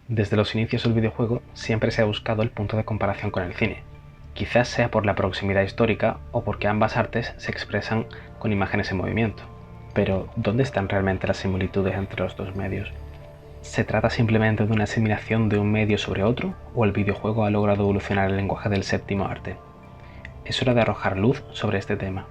Desde los inicios del videojuego siempre se ha buscado el punto de comparación con el cine. Quizás sea por la proximidad histórica o porque ambas artes se expresan con imágenes en movimiento. Pero, ¿dónde están realmente las similitudes entre los dos medios? ¿Se trata simplemente de una asimilación de un medio sobre otro o el videojuego ha logrado evolucionar el lenguaje del séptimo arte? Es hora de arrojar luz sobre este tema.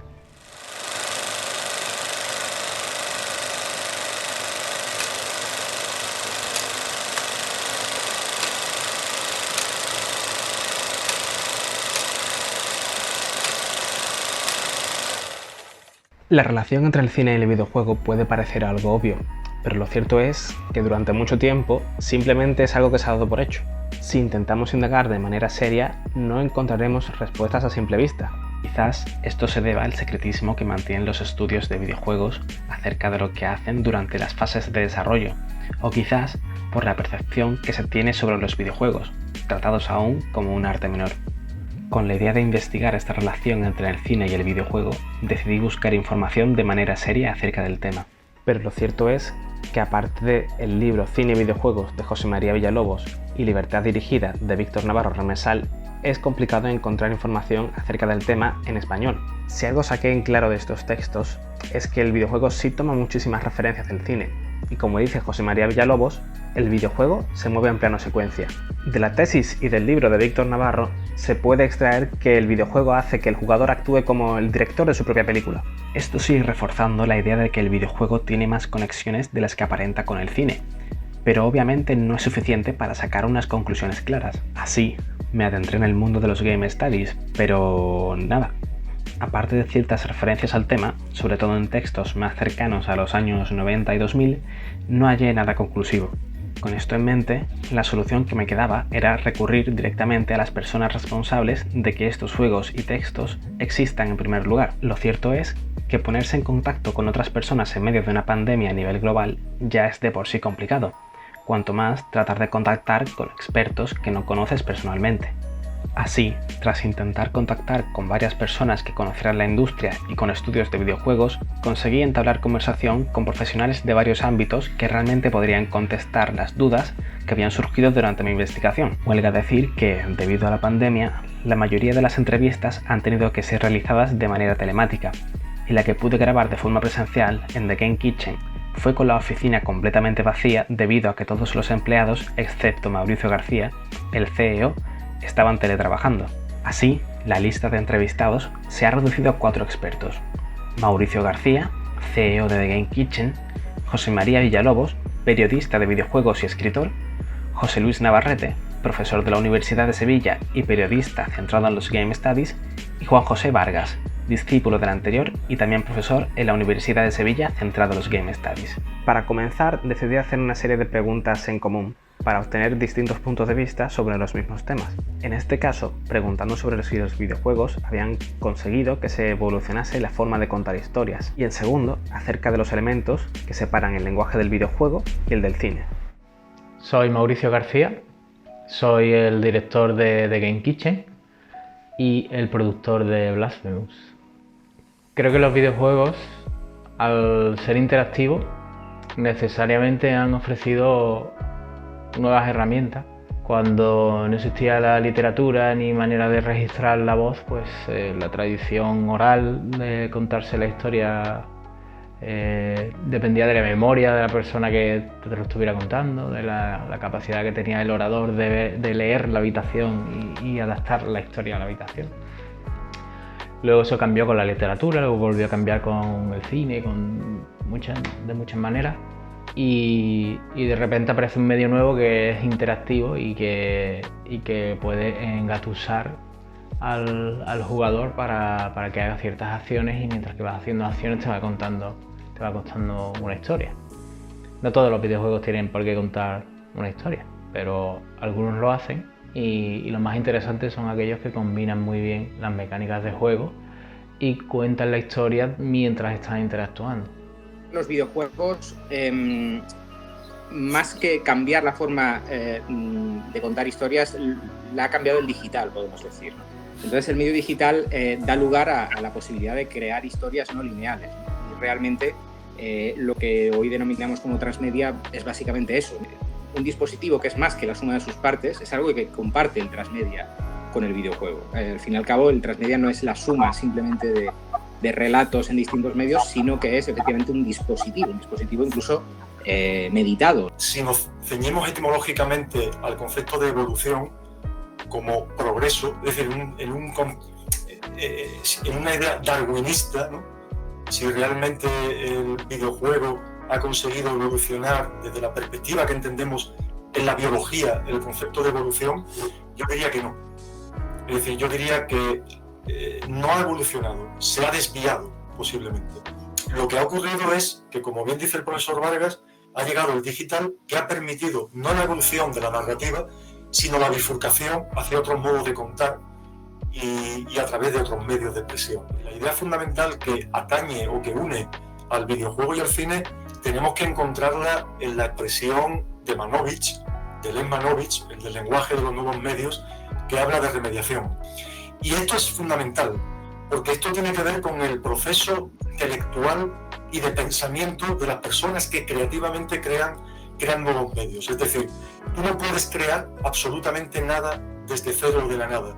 La relación entre el cine y el videojuego puede parecer algo obvio, pero lo cierto es que durante mucho tiempo simplemente es algo que se ha dado por hecho. Si intentamos indagar de manera seria, no encontraremos respuestas a simple vista. Quizás esto se deba al secretismo que mantienen los estudios de videojuegos acerca de lo que hacen durante las fases de desarrollo, o quizás por la percepción que se tiene sobre los videojuegos, tratados aún como un arte menor. Con la idea de investigar esta relación entre el cine y el videojuego, decidí buscar información de manera seria acerca del tema. Pero lo cierto es que aparte del libro Cine y Videojuegos de José María Villalobos y Libertad Dirigida de Víctor Navarro Remesal, es complicado encontrar información acerca del tema en español. Si algo saqué en claro de estos textos es que el videojuego sí toma muchísimas referencias del cine, y como dice José María Villalobos, el videojuego se mueve en plano secuencia. De la tesis y del libro de Víctor Navarro se puede extraer que el videojuego hace que el jugador actúe como el director de su propia película. Esto sigue reforzando la idea de que el videojuego tiene más conexiones de las que aparenta con el cine, pero obviamente no es suficiente para sacar unas conclusiones claras. Así, me adentré en el mundo de los Game Studies, pero nada. Aparte de ciertas referencias al tema, sobre todo en textos más cercanos a los años 90 y 2000, no hallé nada conclusivo. Con esto en mente, la solución que me quedaba era recurrir directamente a las personas responsables de que estos juegos y textos existan en primer lugar. Lo cierto es que ponerse en contacto con otras personas en medio de una pandemia a nivel global ya es de por sí complicado, cuanto más tratar de contactar con expertos que no conoces personalmente. Así, tras intentar contactar con varias personas que conocieran la industria y con estudios de videojuegos, conseguí entablar conversación con profesionales de varios ámbitos que realmente podrían contestar las dudas que habían surgido durante mi investigación. Huelga decir que, debido a la pandemia, la mayoría de las entrevistas han tenido que ser realizadas de manera telemática, y la que pude grabar de forma presencial en The Game Kitchen fue con la oficina completamente vacía debido a que todos los empleados, excepto Mauricio García, el CEO, estaban teletrabajando. Así, la lista de entrevistados se ha reducido a 4 expertos: Mauricio García, CEO de The Game Kitchen; José María Villalobos, periodista de videojuegos y escritor; José Luis Navarrete, profesor de la Universidad de Sevilla y periodista centrado en los Game Studies; y Juan José Vargas, discípulo del anterior y también profesor en la Universidad de Sevilla centrado en los Game Studies. Para comenzar, decidí hacer una serie de preguntas en común para obtener distintos puntos de vista sobre los mismos temas. En este caso, preguntando sobre si los videojuegos habían conseguido que se evolucionase la forma de contar historias, y en segundo, acerca de los elementos que separan el lenguaje del videojuego y el del cine. Soy Mauricio García, soy el director de The Game Kitchen y el productor de Blasphemous. Creo que los videojuegos, al ser interactivos, necesariamente han ofrecido nuevas herramientas. Cuando no existía la literatura ni manera de registrar la voz, pues la tradición oral de contarse la historia dependía de la memoria de la persona que te lo estuviera contando, de la capacidad que tenía el orador de leer la habitación y adaptar la historia a la habitación. Luego eso cambió con la literatura, luego volvió a cambiar con el cine, de muchas maneras. Y de repente aparece un medio nuevo que es interactivo y que puede engatusar al jugador para que haga ciertas acciones, y mientras que vas haciendo acciones te va contando una historia. No todos los videojuegos tienen por qué contar una historia, pero algunos lo hacen, y los más interesantes son aquellos que combinan muy bien las mecánicas de juego y cuentan la historia mientras están interactuando. Los videojuegos, más que cambiar la forma de contar historias, la ha cambiado el digital, podemos decir. Entonces el medio digital da lugar a la posibilidad de crear historias no lineales, ¿no? Y realmente lo que hoy denominamos como transmedia es básicamente eso. un dispositivo que es más que la suma de sus partes, es algo que comparte el transmedia con el videojuego. Al fin y al cabo, el transmedia no es la suma simplemente de relatos en distintos medios, sino que es efectivamente un dispositivo incluso meditado. Si nos ceñimos etimológicamente al concepto de evolución como progreso, es decir, en una idea darwinista, ¿no? Si realmente el videojuego ha conseguido evolucionar desde la perspectiva que entendemos en la biología, el concepto de evolución, yo diría que no. Es decir, yo diría que no ha evolucionado, se ha desviado posiblemente. Lo que ha ocurrido es que, como bien dice el profesor Vargas, ha llegado el digital, que ha permitido no la evolución de la narrativa, sino la bifurcación hacia otros modos de contar y a través de otros medios de expresión. La idea fundamental que atañe o que une al videojuego y al cine tenemos que encontrarla en la expresión de Manovich, de Len Manovich, el del lenguaje de los nuevos medios, que habla de remediación. Y esto es fundamental, porque esto tiene que ver con el proceso intelectual y de pensamiento de las personas que creativamente crean nuevos medios. Es decir, tú no puedes crear absolutamente nada desde cero o de la nada.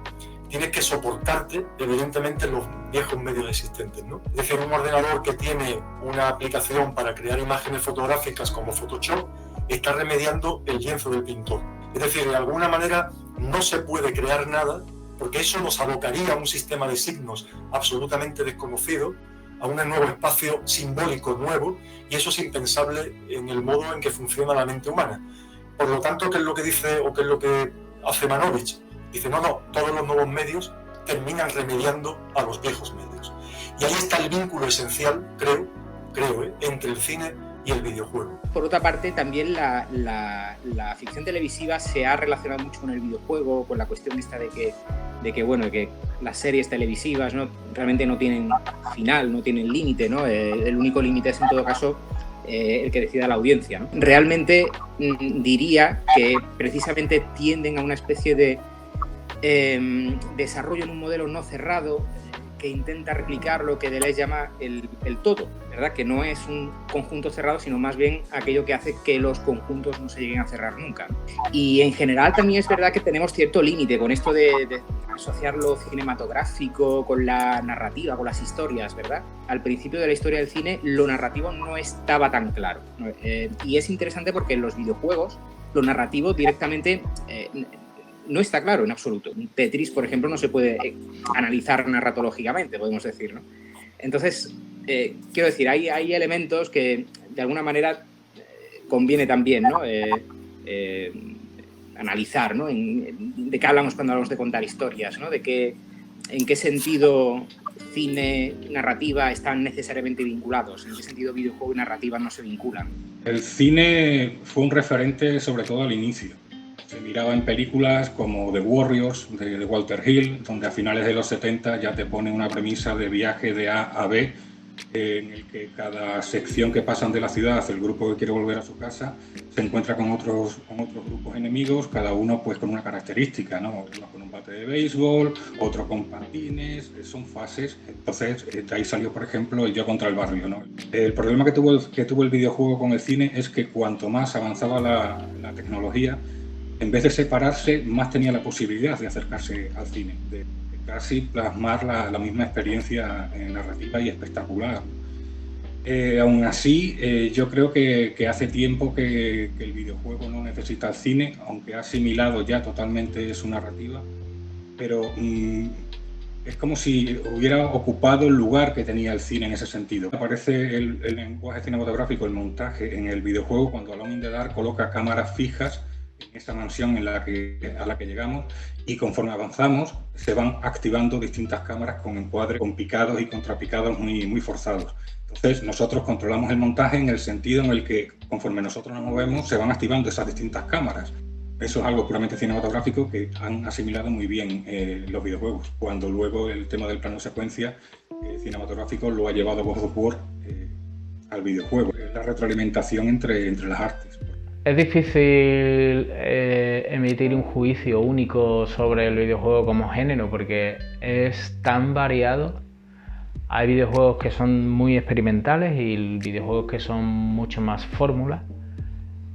Tienes que soportarte, evidentemente, en los viejos medios existentes, ¿no? Es decir, un ordenador que tiene una aplicación para crear imágenes fotográficas como Photoshop está remediando el lienzo del pintor. Es decir, de alguna manera no se puede crear nada porque eso nos abocaría a un sistema de signos absolutamente desconocido, a un nuevo espacio simbólico nuevo, y eso es impensable en el modo en que funciona la mente humana. Por lo tanto, ¿qué es lo que dice o qué es lo que hace Manovich? Dice, no, todos los nuevos medios terminan remediando a los viejos medios. Y ahí está el vínculo esencial, creo, entre el cine y el videojuego. Por otra parte, también la ficción televisiva se ha relacionado mucho con el videojuego, con la cuestión esta de que las series televisivas, ¿no?, realmente no tienen final, no tienen límite, ¿no? El único límite es, en todo caso, el que decida la audiencia, ¿no? Realmente diría que precisamente tienden a una especie de desarrollo en un modelo no cerrado que intenta replicar lo que Deleuze llama el todo, ¿verdad? Que no es un conjunto cerrado, sino más bien aquello que hace que los conjuntos no se lleguen a cerrar nunca. Y en general también es verdad que tenemos cierto límite con esto de asociar lo cinematográfico con la narrativa, con las historias, ¿verdad? Al principio de la historia del cine, lo narrativo no estaba tan claro, ¿no? Y es interesante porque en los videojuegos lo narrativo directamente no está claro en absoluto. Tetris, por ejemplo, no se puede analizar narratológicamente, podemos decir, ¿no? Entonces, quiero decir, hay elementos que de alguna manera conviene también, ¿no? Analizar, ¿no? De qué hablamos cuando hablamos de contar historias, ¿no? En qué sentido cine, narrativa están necesariamente vinculados, en qué sentido videojuego y narrativa no se vinculan. El cine fue un referente sobre todo al inicio. Se miraba en películas como The Warriors, de Walter Hill, donde a finales de los 70 ya te pone una premisa de viaje de A a B, en el que cada sección que pasan de la ciudad, el grupo que quiere volver a su casa, se encuentra con otros grupos enemigos, cada uno pues con una característica, ¿no? Uno con un bate de béisbol, otro con patines, son fases. Entonces, de ahí salió, por ejemplo, el Yo contra el barrio, ¿no? El problema que tuvo el videojuego con el cine es que cuanto más avanzaba la tecnología, en vez de separarse, más tenía la posibilidad de acercarse al cine, de casi plasmar la misma experiencia narrativa y espectacular. Aún así, yo creo que hace tiempo que el videojuego no necesita el cine, aunque ha asimilado ya totalmente su narrativa, pero es como si hubiera ocupado el lugar que tenía el cine en ese sentido. Aparece el lenguaje cinematográfico, el montaje en el videojuego, cuando Alone in the Dark coloca cámaras fijas en esta mansión a la que llegamos, y conforme avanzamos se van activando distintas cámaras con encuadres, con picados y contrapicados muy forzados. Entonces nosotros controlamos el montaje en el sentido en el que conforme nosotros nos movemos se van activando esas distintas cámaras. Eso es algo puramente cinematográfico que han asimilado muy bien los videojuegos, cuando luego el tema del plano secuencia cinematográfico lo ha llevado God of War al videojuego. Es la retroalimentación entre las artes. Es difícil emitir un juicio único sobre el videojuego como género porque es tan variado. Hay videojuegos que son muy experimentales y videojuegos que son mucho más fórmulas.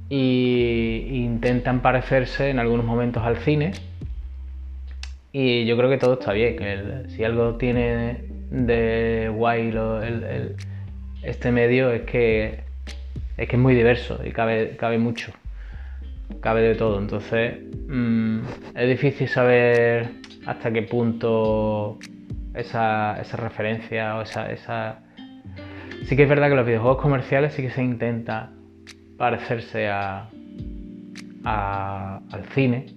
Y intentan parecerse en algunos momentos al cine, y yo creo que todo está bien, que si algo tiene de guay este medio es que es muy diverso y cabe mucho, cabe de todo. Entonces es difícil saber hasta qué punto esa referencia o esa... Sí que es verdad que los videojuegos comerciales sí que se intenta parecerse al cine,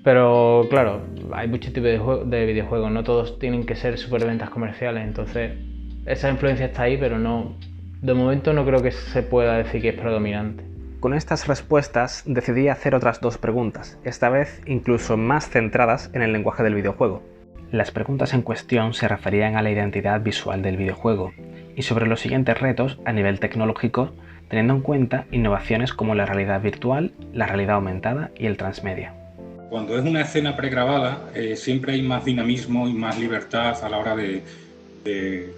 pero claro, hay muchos tipos de videojuegos, no todos tienen que ser superventas comerciales, entonces esa influencia está ahí, pero no, de momento no creo que se pueda decir que es predominante. Con estas respuestas decidí hacer otras 2 preguntas, esta vez incluso más centradas en el lenguaje del videojuego. Las preguntas en cuestión se referían a la identidad visual del videojuego y sobre los siguientes retos a nivel tecnológico, teniendo en cuenta innovaciones como la realidad virtual, la realidad aumentada y el transmedia. Cuando es una escena pregrabada, siempre hay más dinamismo y más libertad a la hora de que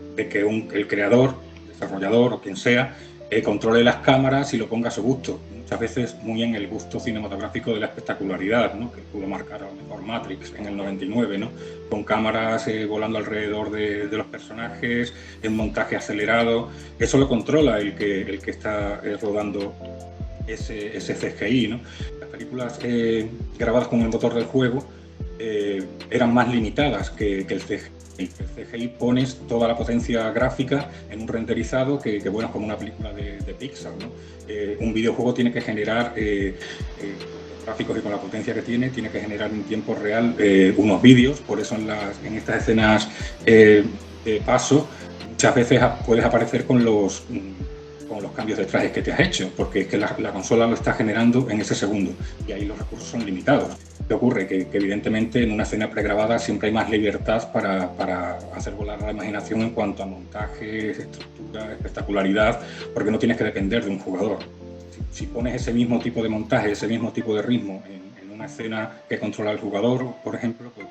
el creador, desarrollador o quien sea, controle las cámaras y lo ponga a su gusto. Muchas veces muy en el gusto cinematográfico de la espectacularidad, ¿no? Que pudo marcar a lo mejor Matrix en el 99, ¿no? Con cámaras volando alrededor de los personajes, en montaje acelerado. Eso lo controla el que está rodando ese CGI, ¿no? Las películas grabadas con el motor del juego eran más limitadas que el CGI. El CGI pones toda la potencia gráfica en un renderizado que bueno, es como una película de Pixar, ¿no? Un videojuego tiene que generar, los gráficos y con la potencia que tiene que generar en tiempo real unos vídeos. Por eso en estas escenas de paso muchas veces puedes aparecer con los cambios de trajes que te has hecho, porque es que la consola lo está generando en ese segundo y ahí los recursos son limitados. ¿Qué ocurre? Que evidentemente en una escena pregrabada siempre hay más libertad para hacer volar la imaginación en cuanto a montaje, estructura, espectacularidad, porque no tienes que depender de un jugador. Si pones ese mismo tipo de montaje, ese mismo tipo de ritmo en una escena que controla el jugador, por ejemplo, pues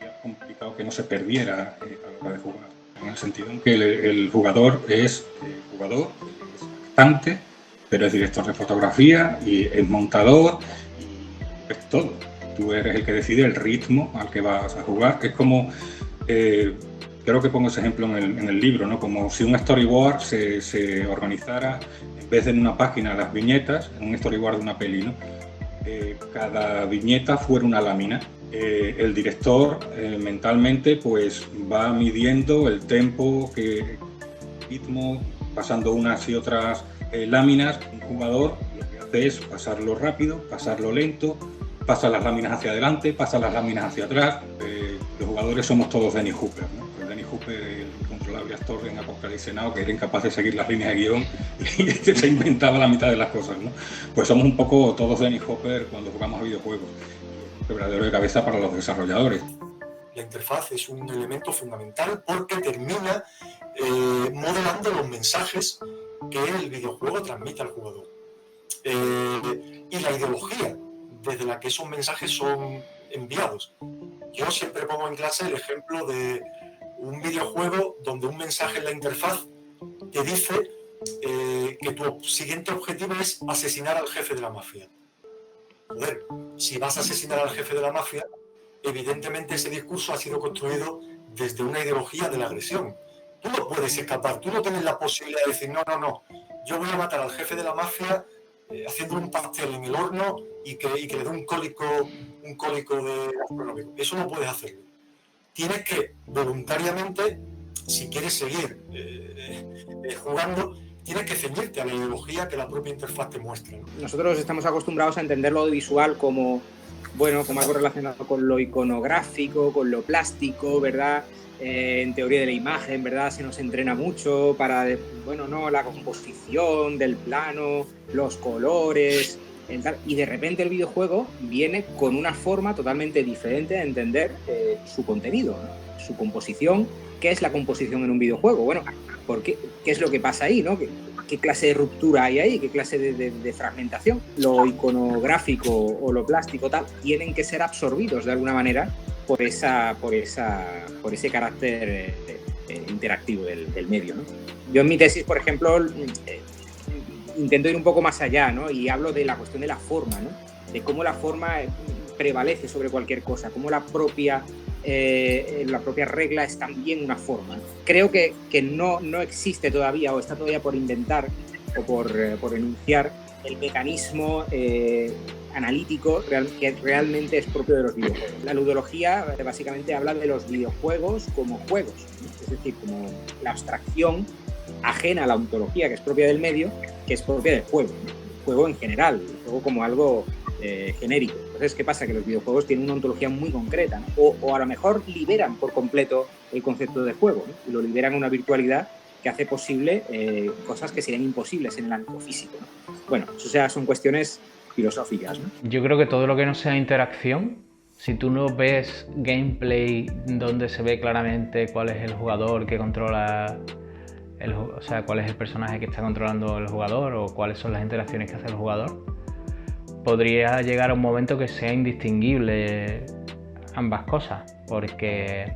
sería complicado que no se perdiera a la hora de jugar. En el sentido en que el jugador es cantante, pero es director de fotografía y es montador y es todo. Tú eres el que decide el ritmo al que vas a jugar. Es como, creo que pongo ese ejemplo en el libro, ¿no? Como si un storyboard se organizara, en vez de en una página las viñetas, en un storyboard de una peli, ¿no? Cada viñeta fuera una lámina. El director mentalmente pues va midiendo el tempo, el ritmo, pasando unas y otras láminas. Un jugador lo que hace es pasarlo rápido, pasarlo lento, pasa las láminas hacia adelante, pasa las láminas hacia atrás. Los jugadores somos todos Dennis Hopper, ¿no? Pues Dennis Hopper, el incontrolable actor en Apocalipsis Now, que era incapaz de seguir las líneas de guión y se inventaba la mitad de las cosas, ¿no? Pues somos un poco todos Dennis Hopper cuando jugamos a videojuegos. Un quebradero de cabeza para los desarrolladores. La interfaz es un elemento fundamental porque termina modelando los mensajes que el videojuego transmite al jugador. Y la ideología desde la que esos mensajes son enviados. Yo siempre pongo en clase el ejemplo de un videojuego donde un mensaje en la interfaz te dice que tu siguiente objetivo es asesinar al jefe de la mafia. Joder, si vas a asesinar al jefe de la mafia, evidentemente ese discurso ha sido construido desde una ideología de la agresión. Tú no puedes escapar, tú no tienes la posibilidad de decir, no, yo voy a matar al jefe de la mafia haciendo un pastel en el horno y que le dé un cólico de gastronómico. Eso no puedes hacerlo. Tienes que voluntariamente, si quieres seguir jugando, tienes que ceñirte a la ideología que la propia interfaz te muestra, ¿no? Nosotros estamos acostumbrados a entender lo audiovisual como algo relacionado con lo iconográfico, con lo plástico, ¿verdad? En teoría de la imagen, ¿verdad? Se nos entrena mucho para, la composición del plano, los colores, y de repente el videojuego viene con una forma totalmente diferente de entender su contenido, ¿no? Su composición. ¿Qué es la composición en un videojuego? Bueno, ¿qué es lo que pasa ahí, ¿no? ¿Qué clase de ruptura hay ahí? ¿Qué clase de fragmentación? Lo iconográfico o lo plástico tal tienen que ser absorbidos de alguna manera por ese carácter interactivo del medio, ¿no? Yo en mi tesis, por ejemplo, intento ir un poco más allá, ¿no? Y hablo de la cuestión de la forma, ¿no? De cómo la forma prevalece sobre cualquier cosa, cómo la propia regla es también una forma. Creo que no existe todavía, o está todavía por inventar o por enunciar el mecanismo analítico que realmente es propio de los videojuegos. La ludología básicamente habla de los videojuegos como juegos, ¿no? Es decir, como la abstracción ajena a la ontología que es propia del medio, que es propia del juego, ¿no? El juego en general, el juego como algo genérico. Entonces, ¿qué pasa? Que los videojuegos tienen una ontología muy concreta, ¿no? O a lo mejor liberan por completo el concepto de juego, ¿no? Y lo liberan a una virtualidad que hace posible cosas que serían imposibles en el ámbito físico, ¿no? Bueno, eso son cuestiones filosóficas, ¿no? Yo creo que todo lo que no sea interacción, si tú no ves gameplay donde se ve claramente cuál es el jugador que controla, o sea, cuál es el personaje que está controlando el jugador o cuáles son las interacciones que hace el jugador, podría llegar a un momento que sea indistinguible ambas cosas, porque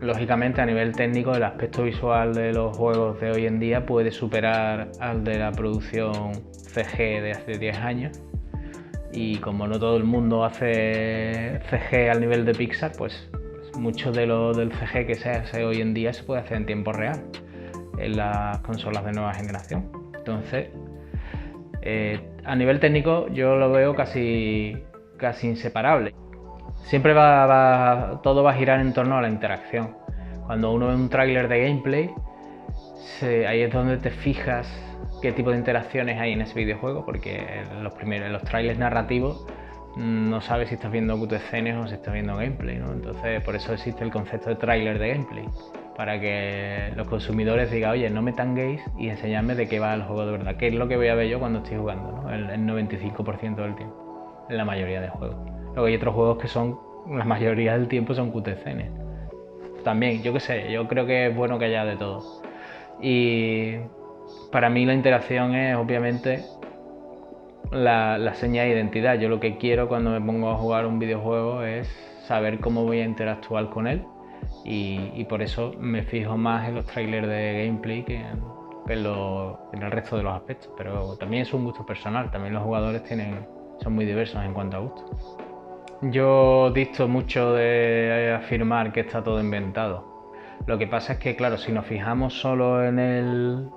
lógicamente a nivel técnico el aspecto visual de los juegos de hoy en día puede superar al de la producción CG de hace 10 años, y como no todo el mundo hace CG al nivel de Pixar, pues mucho de lo del CG que se hace hoy en día se puede hacer en tiempo real en las consolas de nueva generación. Entonces, a nivel técnico yo lo veo casi inseparable. Siempre todo va a girar en torno a la interacción. Cuando uno ve un tráiler de gameplay, ahí es donde te fijas qué tipo de interacciones hay en ese videojuego, porque en los trailers narrativos no sabes si estás viendo cutscenes o si estás viendo gameplay, ¿no? Entonces, por eso existe el concepto de tráiler de gameplay, para que los consumidores digan, oye, no me tanguéis y enseñadme de qué va el juego de verdad, qué es lo que voy a ver yo cuando estoy jugando, ¿no? El 95% del tiempo, en la mayoría de juegos. Luego hay otros juegos que la mayoría del tiempo son cutscenes. También, yo qué sé, yo creo que es bueno que haya de todo. Y para mí la interacción es obviamente la seña de identidad. Yo lo que quiero cuando me pongo a jugar un videojuego es saber cómo voy a interactuar con él, y por eso me fijo más en los trailers de gameplay que en el resto de los aspectos. Pero también es un gusto personal, también los jugadores son muy diversos en cuanto a gustos. Yo disto mucho de afirmar que está todo inventado. Lo que pasa es que, claro, si nos fijamos solo en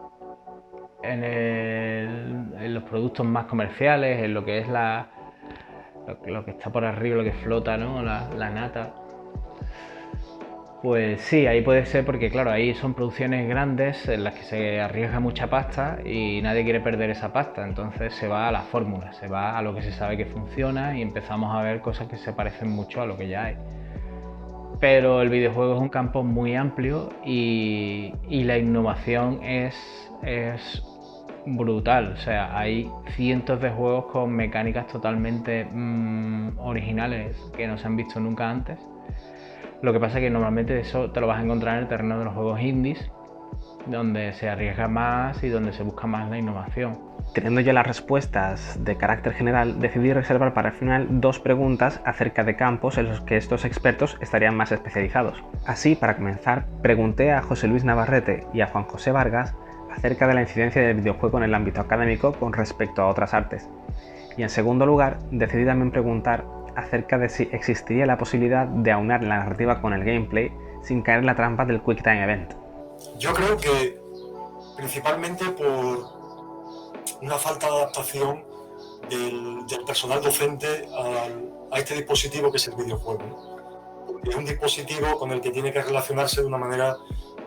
los productos más comerciales, en lo que es lo que está por arriba, lo que flota, ¿no? La nata, pues sí, ahí puede ser, porque claro, ahí son producciones grandes en las que se arriesga mucha pasta y nadie quiere perder esa pasta, entonces se va a la fórmula, se va a lo que se sabe que funciona y empezamos a ver cosas que se parecen mucho a lo que ya hay. Pero el videojuego es un campo muy amplio y la innovación es brutal. O sea, hay cientos de juegos con mecánicas totalmente originales que no se han visto nunca antes. Lo que pasa es que normalmente eso te lo vas a encontrar en el terreno de los juegos indies, donde se arriesga más y donde se busca más la innovación. Teniendo ya las respuestas de carácter general, decidí reservar para el final 2 preguntas acerca de campos en los que estos expertos estarían más especializados. Así, para comenzar, pregunté a José Luis Navarrete y a Juan José Vargas acerca de la incidencia del videojuego en el ámbito académico con respecto a otras artes. Y en segundo lugar, decidí también preguntar acerca de si existiría la posibilidad de aunar la narrativa con el gameplay sin caer en la trampa del Quick Time Event. Yo creo que principalmente por una falta de adaptación del personal docente a este dispositivo que es el videojuego, ¿no? Es un dispositivo con el que tiene que relacionarse de una manera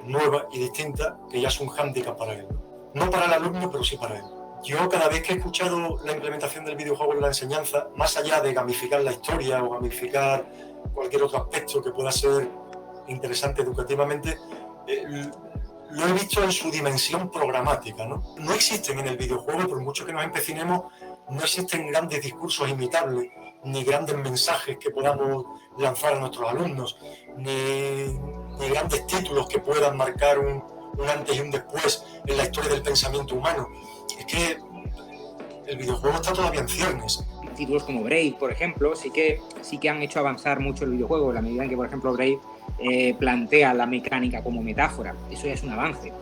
nueva y distinta, que ya es un hándicap para él. No para el alumno, pero sí para él. Yo cada vez que he escuchado la implementación del videojuego en la enseñanza, más allá de gamificar la historia o gamificar cualquier otro aspecto que pueda ser interesante educativamente, lo he visto en su dimensión programática, ¿no? No existen en el videojuego, por mucho que nos empecinemos, no existen grandes discursos imitables, ni grandes mensajes que podamos lanzar a nuestros alumnos, ni grandes títulos que puedan marcar un antes y un después en la historia del pensamiento humano. Es que el videojuego está todavía en ciernes. Títulos como Brave, por ejemplo, sí que han hecho avanzar mucho el videojuego, en la medida en que, por ejemplo, Brave plantea la mecánica como metáfora. Eso ya es un avance.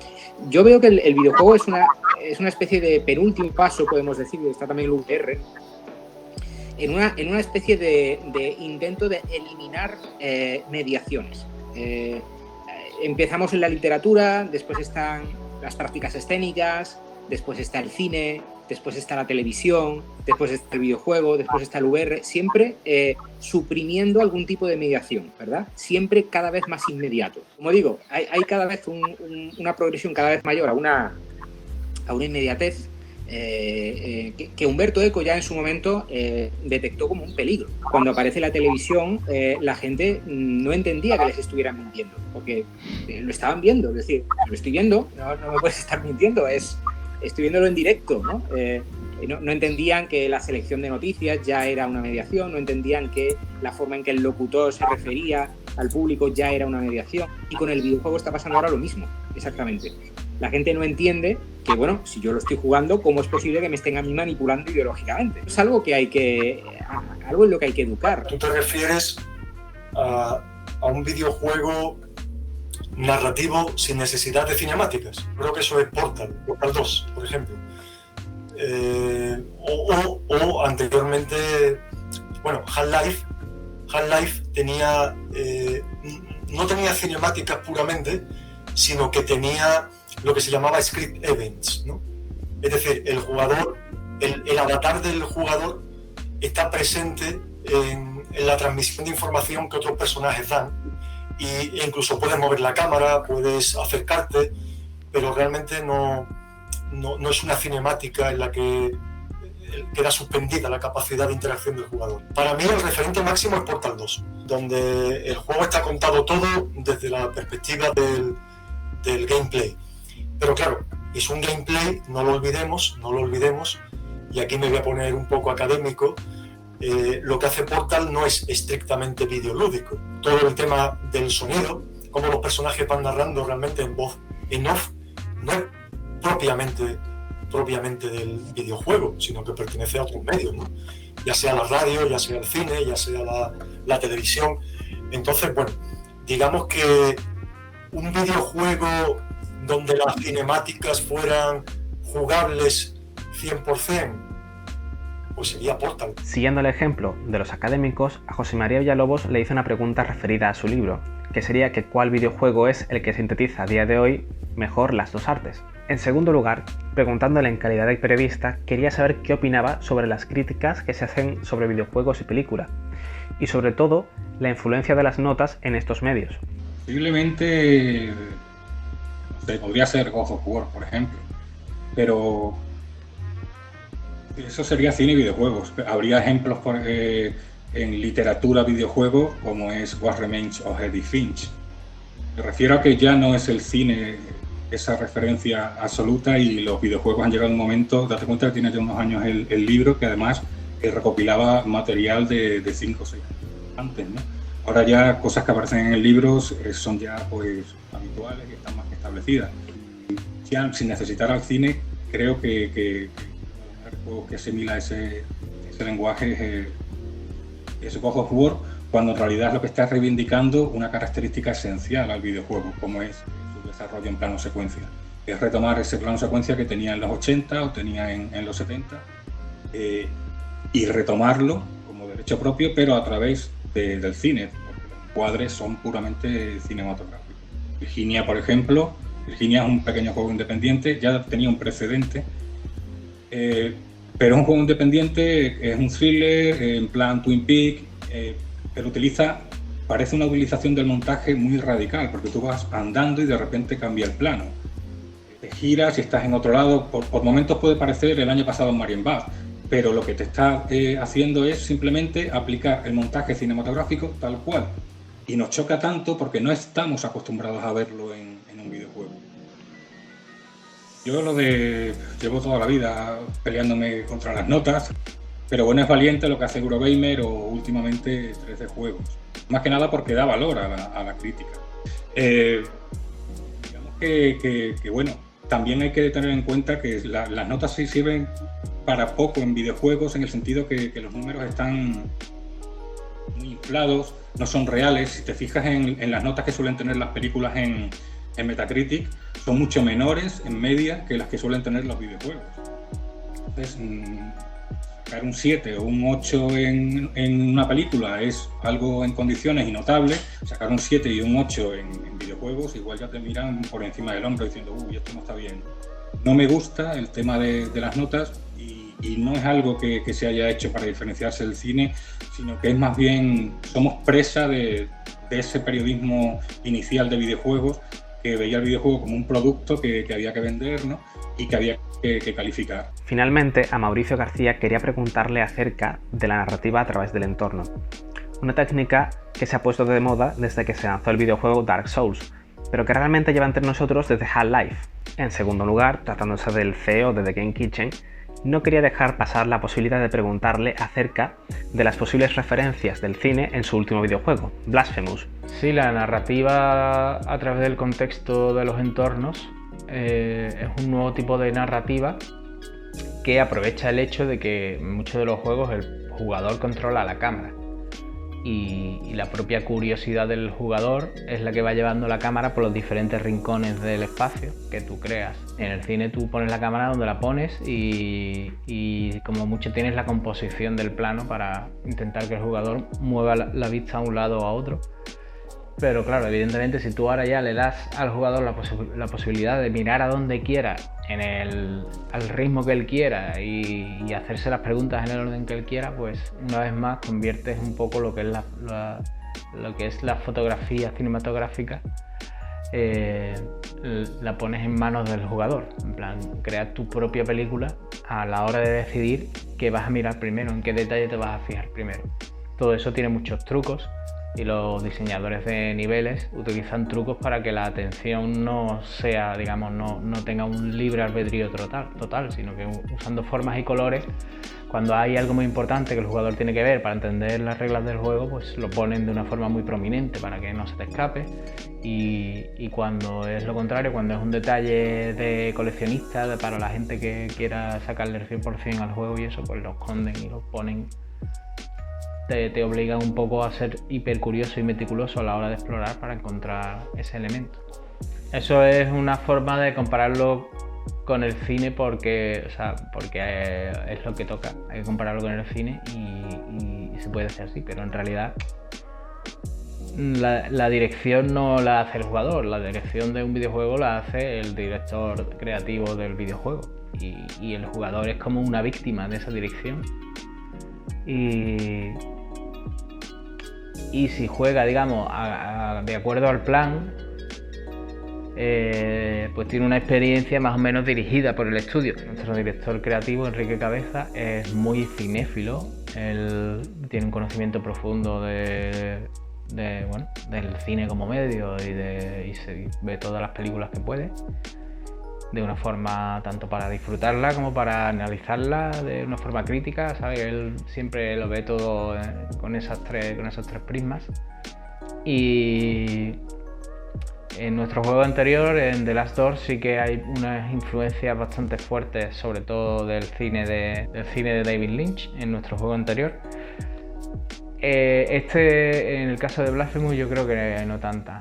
Yo veo que el videojuego es una es una especie de penúltimo paso, podemos decir, está también el VR, en una especie de intento de eliminar mediaciones. Empezamos en la literatura, después están las prácticas escénicas, después está el cine, después está la televisión, después está el videojuego, después está el VR, siempre suprimiendo algún tipo de mediación, ¿verdad? Siempre cada vez más inmediato. Como digo, hay cada vez una progresión cada vez mayor a una inmediatez que Umberto Eco ya en su momento detectó como un peligro. Cuando aparece la televisión, la gente no entendía que les estuvieran mintiendo, porque lo estaban viendo, es decir, lo estoy viendo, no me puedes estar mintiendo, estoy viéndolo en directo, ¿no? No entendían que la selección de noticias ya era una mediación, no entendían que la forma en que el locutor se refería al público ya era una mediación. Y con el videojuego está pasando ahora lo mismo, exactamente. La gente no entiende que, bueno, si yo lo estoy jugando, ¿cómo es posible que me estén a mí manipulando ideológicamente? Es algo algo en lo que hay que educar. ¿Tú te refieres a un videojuego narrativo sin necesidad de cinemáticas? Creo que eso es Portal 2, por ejemplo. O anteriormente, bueno, Half-Life tenía, no tenía cinemáticas puramente, sino que tenía lo que se llamaba script events, ¿no? Es decir, el avatar del jugador está presente en la transmisión de información que otros personajes dan, e incluso puedes mover la cámara, puedes acercarte, pero realmente no es una cinemática en la que queda suspendida la capacidad de interacción del jugador. Para mí el referente máximo es Portal 2, donde el juego está contado todo desde la perspectiva del gameplay. Pero claro, es un gameplay, no lo olvidemos, y aquí me voy a poner un poco académico. Lo que hace Portal no es estrictamente videolúdico. Todo el tema del sonido, cómo los personajes van narrando realmente en voz en off, no es propiamente del videojuego, sino que pertenece a otros medios, ¿no? Ya sea la radio, ya sea el cine, ya sea la televisión. Entonces, bueno, digamos que un videojuego donde las cinemáticas fueran jugables 100%, pues sería Portal. Siguiendo el ejemplo de los académicos, a José María Villalobos le hizo una pregunta referida a su libro, que sería que cuál videojuego es el que sintetiza a día de hoy mejor las dos artes. En segundo lugar, preguntándole en calidad de periodista, quería saber qué opinaba sobre las críticas que se hacen sobre videojuegos y película, y sobre todo la influencia de las notas en estos medios. Posiblemente podría ser God of War, por ejemplo, pero eso sería cine y videojuegos. Habría ejemplos en literatura videojuego como es What Remains of Edith Finch. Me refiero a que ya no es el cine esa referencia absoluta y los videojuegos han llegado a un momento, date cuenta que tiene ya unos años el libro, que además recopilaba material de 5 o 6 años antes, ¿no? Ahora ya cosas que aparecen en el libro son ya pues habituales y están más establecidas. Ya sin necesitar al cine, creo que algo que asimila ese lenguaje es God of War, cuando en realidad es lo que está reivindicando una característica esencial al videojuego, como es su desarrollo en plano secuencia. Es retomar ese plano secuencia que tenía en los 80 o tenía en los 70 y retomarlo como derecho propio, pero a través del cine, porque los encuadres son puramente cinematográficos. Virginia, por ejemplo, Virginia es un pequeño juego independiente, ya tenía un precedente, pero es un juego independiente, es un thriller en plan Twin Peaks, pero parece una utilización del montaje muy radical, porque tú vas andando y de repente cambia el plano. Te giras y estás en otro lado, por momentos puede parecer el año pasado en Marienbad, pero lo que te está haciendo es simplemente aplicar el montaje cinematográfico tal cual. Y nos choca tanto porque no estamos acostumbrados a verlo en un videojuego. Yo llevo toda la vida peleándome contra las notas, pero bueno, es valiente lo que hace Eurogamer o últimamente 3D Juegos. Más que nada porque da valor a la crítica. Digamos que bueno, también hay que tener en cuenta que las notas sí sirven para poco en videojuegos, en el sentido que los números están muy inflados, no son reales. Si te fijas en las notas que suelen tener las películas en en Metacritic son mucho menores en media que las que suelen tener los videojuegos. Entonces, sacar un 7 o un 8 en una película es algo en condiciones y notable. Sacar un 7 y un 8 en videojuegos igual ya te miran por encima del hombro diciendo uy, esto no está bien. No me gusta el tema de las notas y no es algo que se haya hecho para diferenciarse del cine, sino que es más bien, somos presa de ese periodismo inicial de videojuegos que veía el videojuego como un producto que había que vender, ¿no? Y que había que calificar. Finalmente, a Mauricio García quería preguntarle acerca de la narrativa a través del entorno. Una técnica que se ha puesto de moda desde que se lanzó el videojuego Dark Souls, pero que realmente lleva entre nosotros desde Half-Life. En segundo lugar, tratándose del CEO de The Game Kitchen, no quería dejar pasar la posibilidad de preguntarle acerca de las posibles referencias del cine en su último videojuego, Blasphemous. Sí, la narrativa a través del contexto de los entornos es un nuevo tipo de narrativa que aprovecha el hecho de que en muchos de los juegos el jugador controla la cámara y la propia curiosidad del jugador es la que va llevando la cámara por los diferentes rincones del espacio que tú creas. En el cine tú pones la cámara donde la pones y como mucho tienes la composición del plano para intentar que el jugador mueva la vista a un lado o a otro. Pero claro, evidentemente si tú ahora ya le das al jugador la posibilidad de mirar a donde quiera, al ritmo que él quiera y hacerse las preguntas en el orden que él quiera, pues una vez más conviertes un poco lo que es la fotografía cinematográfica, la pones en manos del jugador. En plan, creas tu propia película a la hora de decidir qué vas a mirar primero, en qué detalle te vas a fijar primero. Todo eso tiene muchos trucos. Y los diseñadores de niveles utilizan trucos para que la atención no sea, digamos, no tenga un libre albedrío total, sino que usando formas y colores, cuando hay algo muy importante que el jugador tiene que ver para entender las reglas del juego, pues lo ponen de una forma muy prominente para que no se te escape. Y cuando es lo contrario, cuando es un detalle de coleccionista, para la gente que quiera sacarle el 100% al juego y eso, pues lo esconden y lo ponen. Te obligan un poco a ser hiper curioso y meticuloso a la hora de explorar para encontrar ese elemento. Eso es una forma de compararlo con el cine porque es lo que toca. Hay que compararlo con el cine y se puede hacer así, pero en realidad la dirección no la hace el jugador, la dirección de un videojuego la hace el director creativo del videojuego y el jugador es como una víctima de esa dirección. Y si juega, digamos, de acuerdo al plan, pues tiene una experiencia más o menos dirigida por el estudio. Nuestro director creativo, Enrique Cabeza, es muy cinéfilo. Él tiene un conocimiento profundo del cine como medio y se ve todas las películas que puede, de una forma tanto para disfrutarla como para analizarla de una forma crítica, ¿sabes? Él siempre lo ve todo con esos tres prismas. Y en nuestro juego anterior, en The Last Door, sí que hay unas influencias bastante fuertes, sobre todo del cine de David Lynch, en nuestro juego anterior. En el caso de Blasphemous, yo creo que no tanta.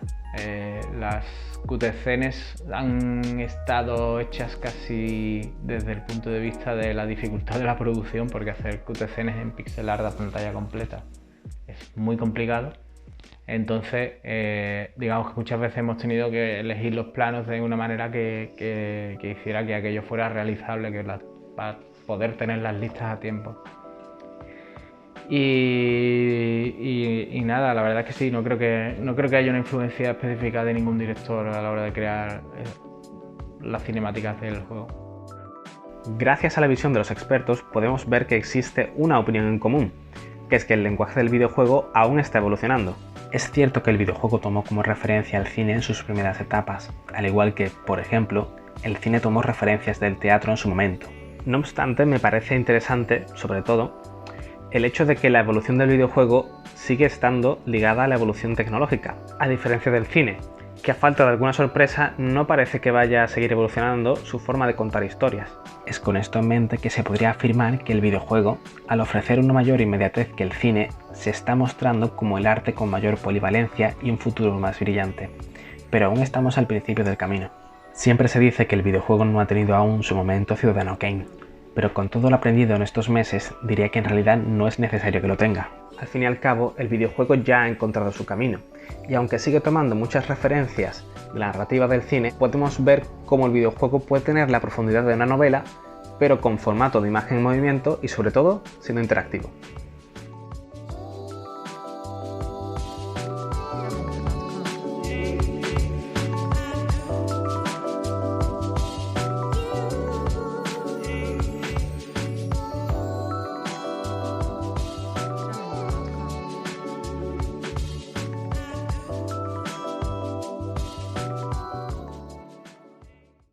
Las cutscenes han estado hechas casi desde el punto de vista de la dificultad de la producción, porque hacer cutscenes en pixel art a pantalla completa es muy complicado. Entonces, digamos que muchas veces hemos tenido que elegir los planos de una manera que hiciera que aquello fuera realizable, para poder tenerlas listas a tiempo. Y nada, la verdad es que sí, no creo que haya una influencia específica de ningún director a la hora de crear las cinemáticas del juego. Gracias a la visión de los expertos podemos ver que existe una opinión en común, que es que el lenguaje del videojuego aún está evolucionando. Es cierto que el videojuego tomó como referencia al cine en sus primeras etapas, al igual que, por ejemplo, el cine tomó referencias del teatro en su momento. No obstante, me parece interesante, sobre todo, el hecho de que la evolución del videojuego sigue estando ligada a la evolución tecnológica, a diferencia del cine, que a falta de alguna sorpresa no parece que vaya a seguir evolucionando su forma de contar historias. Es con esto en mente que se podría afirmar que el videojuego, al ofrecer una mayor inmediatez que el cine, se está mostrando como el arte con mayor polivalencia y un futuro más brillante. pero aún estamos al principio del camino. Siempre se dice que el videojuego no ha tenido aún su momento Ciudadano Kane, pero con todo lo aprendido en estos meses diría que en realidad no es necesario que lo tenga. Al fin y al cabo, el videojuego ya ha encontrado su camino, y aunque sigue tomando muchas referencias de la narrativa del cine, podemos ver cómo el videojuego puede tener la profundidad de una novela, pero con formato de imagen en movimiento y sobre todo siendo interactivo.